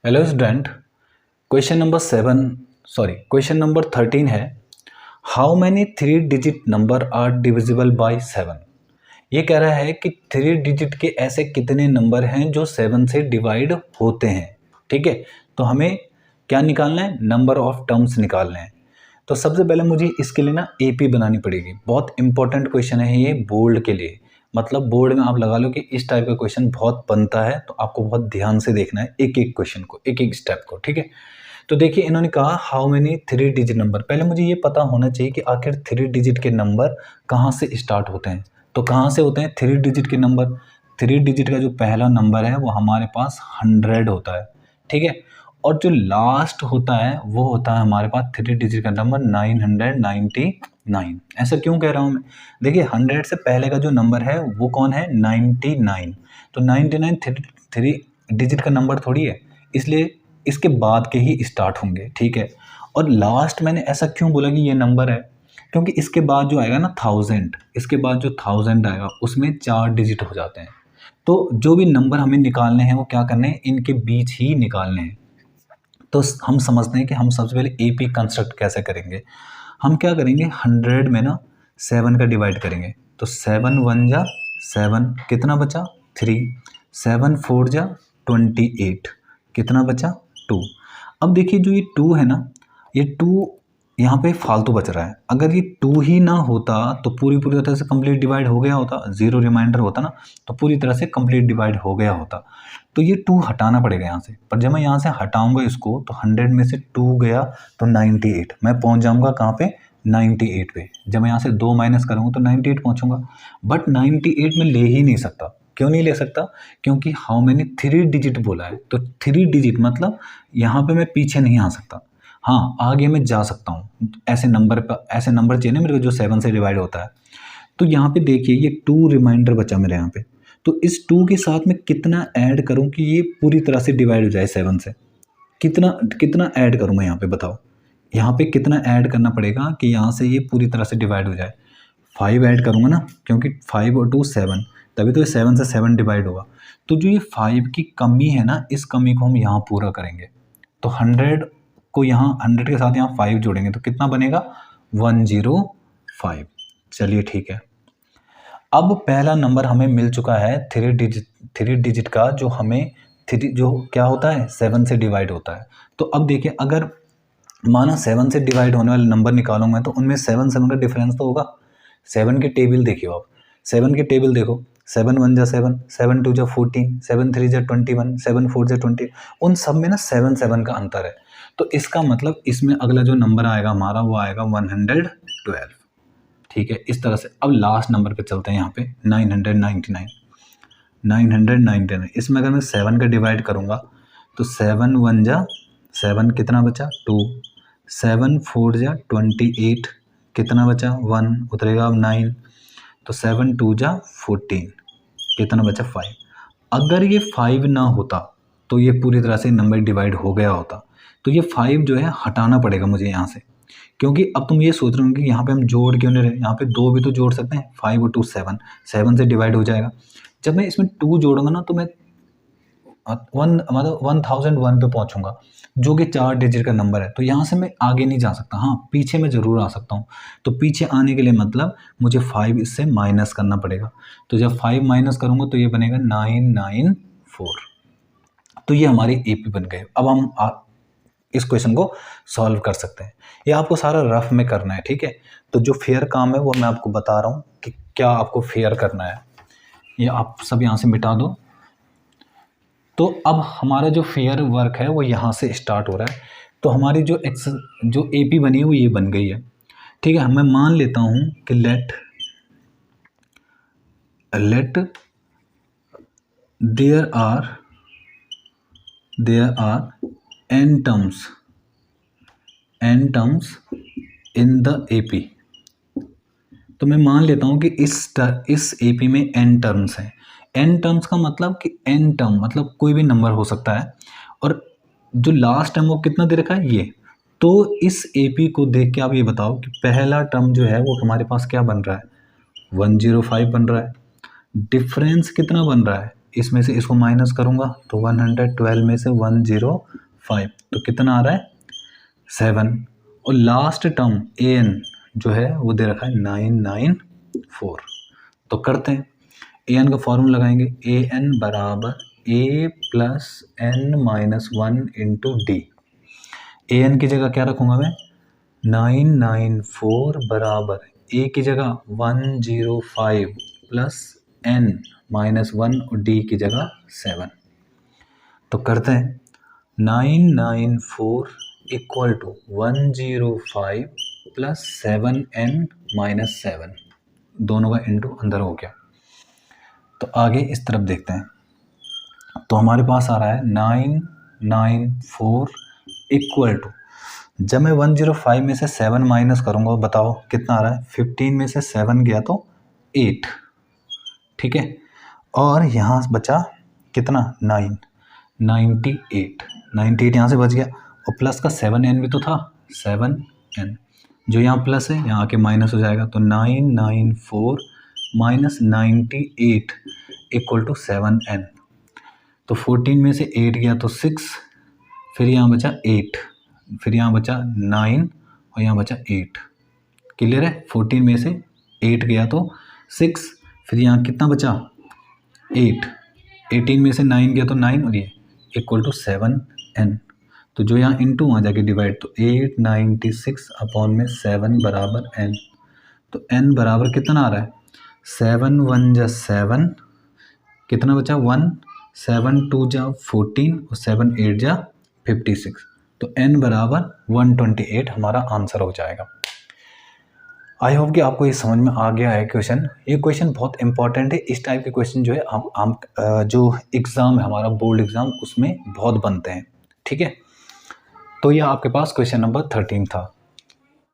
Hello student, question number 13 है। How many 3 digit number are divisible by 7। ये कह रहा है कि 3 डिजिट के ऐसे कितने नंबर हैं जो 7 से डिवाइड होते हैं। ठीक है, तो हमें क्या निकालना है? नंबर ऑफ टर्म्स निकालने हैं। तो सबसे पहले मुझे इसके लिए ना एपी बनानी पड़ेगी। बहुत इंपॉर्टेंट क्वेश्चन है ये बोर्ड के लिए। मतलब बोर्ड में आप लगा लो कि इस टाइप का क्वेश्चन बहुत बनता है, तो आपको बहुत ध्यान से देखना है एक एक क्वेश्चन को, एक एक स्टेप को। ठीक है, तो देखिए इन्होंने कहा हाउ मेनी 3 डिजिट नंबर। पहले मुझे ये पता होना चाहिए कि आखिर 3 डिजिट के नंबर कहाँ से स्टार्ट होते हैं। तो कहाँ से होते हैं 3 डिजिट के नंबर? 3 डिजिट का जो पहला नंबर है वो हमारे पास 100 होता है। ठीक है, और जो लास्ट होता है वो होता है हमारे पास 3 डिजिट का नंबर 999। ऐसा क्यों कह रहा हूँ मैं? देखिए 100 से पहले का जो नंबर है वो कौन है? 99। तो 99 थ्री डिजिट का नंबर थोड़ी है, इसलिए इसके बाद के ही स्टार्ट होंगे। ठीक है, और लास्ट मैंने ऐसा क्यों बोला कि ये नंबर है? क्योंकि इसके बाद जो आएगा ना 1000, इसके बाद जो 1000 आएगा उसमें 4 डिजिट हो जाते हैं। तो जो भी नंबर हमें निकालने हैं वो क्या करने हैं? इनके बीच ही निकालने हैं। तो हम समझते हैं कि हम सबसे पहले एपी कंस्ट्रक्ट कैसे करेंगे। हम क्या करेंगे? 100 में ना 7 का डिवाइड करेंगे। तो 7 1 जा 7, कितना बचा? 3। 7 4 जा 28, कितना बचा? 2। अब देखिए जो ये 2 है ना, ये 2 यहाँ पे फालतू बच रहा है। अगर ये 2 ही ना होता तो पूरी पूरी तरह से कंप्लीट डिवाइड हो गया होता, जीरो रिमाइंडर होता ना, तो पूरी तरह से कंप्लीट डिवाइड हो गया होता। तो ये 2 हटाना पड़ेगा यहाँ से। पर जब मैं यहाँ से हटाऊंगा इसको तो 100 में से 2 गया तो 98, मैं पहुँच जाऊँगा कहाँ पे? 98 पे। जब मैं यहाँ से 2 माइनस करूँगा तो 98 पहुँचूंगा। बट 98 में ले ही नहीं सकता। क्यों नहीं ले सकता? क्योंकि हाउ मैंने 3 डिजिट बोला है। तो 3 डिजिट मतलब यहाँ पे मैं पीछे नहीं आ सकता। हाँ, आगे मैं जा सकता हूँ। ऐसे नंबर पर, ऐसे नंबर चाहिए ना मेरे को जो 7 से डिवाइड होता है। तो यहाँ पे देखिए ये 2 रिमाइंडर बचा मेरे यहाँ पे। तो इस 2 के साथ में कितना ऐड करूँ कि ये पूरी तरह से डिवाइड हो जाए 7 से? कितना कितना ऐड करूँ मैं यहाँ पे, बताओ। यहाँ पे कितना ऐड करना पड़ेगा कि यहाँ से ये पूरी तरह से डिवाइड हो जाए? 5 ऐड करूँगा ना, क्योंकि 5 और 2 7, तभी तो ये 7 से 7 डिवाइड होगा। तो जो ये 5 की कमी है ना, इस कमी को हम यहाँ पूरा करेंगे। तो 100 को यहाँ 100 के साथ यहाँ 5 जोड़ेंगे तो कितना बनेगा? 105। चलिए ठीक है, अब पहला नंबर हमें मिल चुका है 3 डिजिट का, जो हमें जो क्या होता है? 7 से डिवाइड होता है। तो अब देखिए अगर माना 7 से डिवाइड होने वाले नंबर निकालूंगा तो उनमें 7 7 का डिफरेंस तो होगा। 7 के टेबल देखिए आप, 7 के टेबल देखो। 7 1 जा 7, 7 2 जा 14, 7 3 जा 21, 7 4 जा 20। उन सब में ना 7 7 का अंतर है। तो इसका मतलब इसमें अगला जो नंबर आएगा हमारा वो आएगा 112। ठीक है, इस तरह से। अब लास्ट नंबर पे चलते हैं यहाँ पे 999। 999 इसमें अगर मैं 7 का डिवाइड करूँगा तो 7 1 जा 7, कितना बचा? 2। 7 4 जा 28, कितना बचा? 1, उतरेगा अब 9। तो 7 2 जा 14, कितना बचा? 5। अगर ये 5 ना होता तो ये पूरी तरह से नंबर डिवाइड हो गया होता। तो ये 5 जो है हटाना पड़ेगा मुझे यहाँ से, क्योंकि अब तुम ये सोच रहे हो कि यहाँ पे हम जोड़ क्यों नहीं रहे? यहाँ पे 2 भी तो जोड़ सकते हैं। 5 और 2 7, 7 से डिवाइड हो जाएगा। जब मैं इसमें 2 जोड़ूंगा ना तो मैं 1001 पे पहुंचूंगा, जो कि 4 डिजिट का नंबर है। तो यहाँ से मैं आगे नहीं जा सकता। हाँ, पीछे मैं ज़रूर आ सकता हूँ। तो पीछे आने के लिए मतलब मुझे 5 इससे माइनस करना पड़ेगा। तो जब 5 माइनस करूँगा तो ये बनेगा 994। तो ये हमारी एपी बन गए। अब हम इस क्वेश्चन को सॉल्व कर सकते हैं। ये आपको सारा रफ में करना है। ठीक है, तो जो फेयर काम है वो मैं आपको बता रहा हूँ कि क्या आपको फेयर करना है। ये आप सब यहाँ से मिटा दो। तो अब हमारा जो फेयर वर्क है वो यहाँ से स्टार्ट हो रहा है। तो हमारी जो एपी बनी है वो ये बन गई है। ठीक है, मैं मान लेता हूँ कि let there are n terms in the AP. तो मैं मान लेता हूँ कि इस एपी में n टर्म्स हैं। n टर्म्स का मतलब कि n टर्म मतलब कोई भी नंबर हो सकता है, और जो लास्ट टर्म वो कितना दे रखा है? ये। तो इस एपी को देख के आप ये बताओ कि पहला टर्म जो है वो हमारे पास क्या बन रहा है? 105 बन रहा है। डिफरेंस कितना बन रहा है? इसमें से इसको माइनस करूँगा तो 112 में से 105, तो कितना आ रहा है 7। और लास्ट टर्म an जो है वो दे रखा है 994। तो करते हैं, an का फॉर्मूला लगाएंगे, an बराबर a plus n minus 1 into D. an की जगह क्या रखूँगा मैं 994 बराबर a की जगह 105 प्लस n माइनस 1 और d की जगह 7। तो करते हैं 994 equal to 105 plus 7n minus 7, दोनों का इंटू अंदर हो गया। तो आगे इस तरफ देखते हैं, तो हमारे पास आ रहा है 994 इक्वल टू, जब मैं 105 में से 7 माइनस करूँगा बताओ कितना आ रहा है, 15 में से 7 गया तो 8, ठीक है। और यहाँ बचा कितना 98 यहाँ से बच गया, और प्लस का 7n भी तो था, 7n जो यहाँ प्लस है यहाँ आके माइनस हो जाएगा। तो 994 माइनस 98 इक्वल टू 7n। तो 14 में से 8 गया तो 6, फिर यहाँ बचा 8, फिर यहाँ बचा 9 और यहाँ बचा 8। क्लियर है, 14 में से 8 गया तो 6, फिर यहाँ कितना बचा 8, 18 में से 9 गया तो 9 और ये इक्वल टू 7n। तो जो यहाँ इंटू वहाँ जाके डिवाइड, तो 896 अपॉन में 7 बराबर n। तो n बराबर कितना आ रहा है 7 1 जा 7, कितना बचा 1, 7 2 जा 14 और 7 8 जा 56। तो n बराबर 128 हमारा आंसर हो जाएगा। आई होप कि आपको ये समझ में आ गया है क्वेश्चन। ये क्वेश्चन बहुत इंपॉर्टेंट है, इस टाइप के क्वेश्चन जो है हम जो एग्ज़ाम है हमारा बोर्ड एग्ज़ाम उसमें बहुत बनते हैं, ठीक है। तो ये आपके पास क्वेश्चन नंबर 13 था।